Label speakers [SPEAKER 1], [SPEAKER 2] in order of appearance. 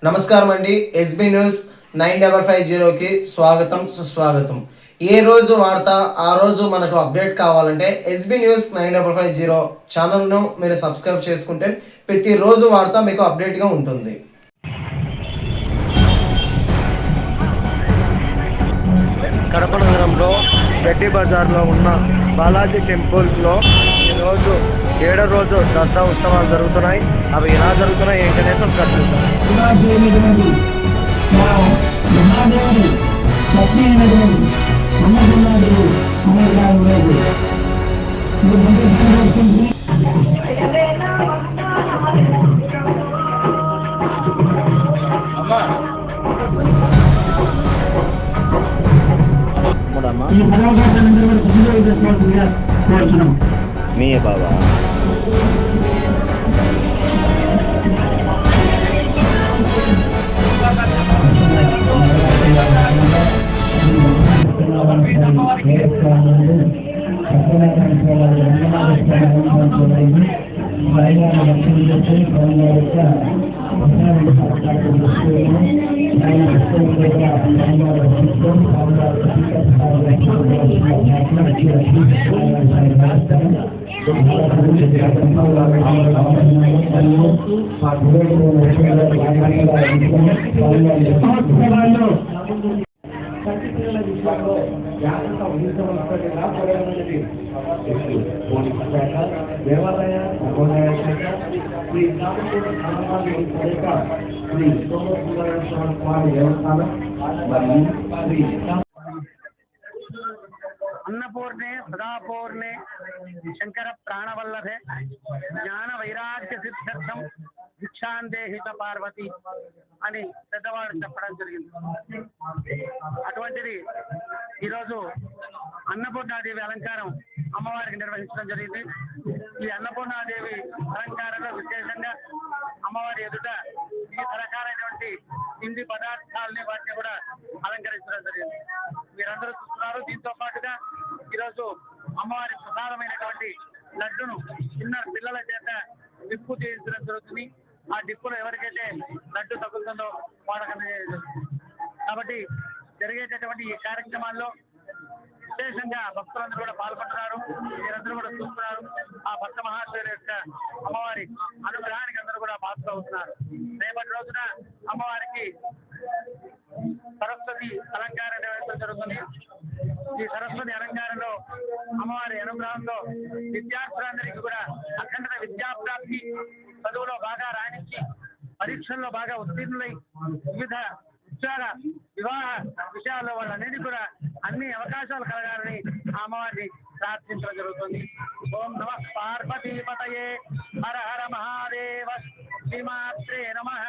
[SPEAKER 1] నమస్కారం అండి. SB news 9550కి స్వాగతం సుస్వాగతం. ఏ రోజు వార్త ఆ రోజు మనకు అప్డేట్ కావాలంటే ఎస్బీ న్యూస్ 9550 ఛానల్ను మీరు సబ్స్క్రైబ్ చేసుకుంటే ప్రతిరోజు వార్త మీకు అప్డేట్గా ఉంటుంది.
[SPEAKER 2] కడప నగరంలో గడ్డి బజార్లో ఉన్న బాలాజీ టెంపుల్లో ఈరోజు 7వ రోజు దసరా ఉత్సవాలు జరుగుతున్నాయి. అవి ఎలా జరుగుతున్నాయి ఏంటనేది మీ బాబా
[SPEAKER 3] దేవాలయ శ్రీ స్వామి దేవస్థానం మరియు శ్రీ
[SPEAKER 2] अन्नपूर्णे सदापूर्णे शंकर प्राणवल्लभे ज्ञान वैराग्य सिद्ध्यर्थम भिक्षांदेहित पार्वती అని పెద్దవాళ్ళు చెప్పడం జరిగింది. అటువంటిది ఈరోజు అన్నపూర్ణాదేవి అలంకారం అమ్మవారికి నిర్వహించడం జరిగింది. ఈ అన్నపూర్ణాదేవి అలంకారంలో విశేషంగా అమ్మవారి ఎదుట ఈ రకాలైనటువంటి హిందీ పదార్థాలని వాటిని కూడా అలంకరించడం జరిగింది. మీరందరూ చూస్తున్నారు. దీంతో పాటుగా ఈరోజు అమ్మవారి ప్రసాదమైనటువంటి లడ్డును చిన్న పిల్లల చేత డిప్పు చేయించడం జరుగుతుంది. ఆ డిప్పులో ఎవరికైతే లడ్డు తగులుతుందో వాళ్ళకి కాబట్టి జరిగేటటువంటి ఈ కార్యక్రమాల్లో విశేషంగా భక్తులందరూ కూడా పాల్గొంటున్నారు. మీరందరూ కూడా చూస్తున్నారు. ఆ భక్త మహాశయుల యొక్క అమ్మవారి అనుగ్రహానికి అందరూ కూడా పాత్ర అవుతున్నారు. రేపటి రోజున అమ్మవారికి సరస్వతి అలంకారం నిర్వహించడం జరుగుతుంది. ఈ సరస్వతి అలంకారంలో అమ్మవారి అనుగ్రహంతో విద్యార్థులందరికీ కూడా అఖండ విద్యాప్రాప్తి, చదువులో బాగా రాణించి పరీక్షల్లో బాగా ఉత్తీర్ణులై వివిధ ఉద్యోగ వివాహ విషయాల్లో వాళ్ళన్నిటి కూడా అన్ని అవకాశాలు కలగాలని అమ్మవారిని ప్రార్థించడం జరుగుతుంది. ఓం నమః పార్వతీపతయే హర హర మహాదేవ శ్రీమాత్రే నమః.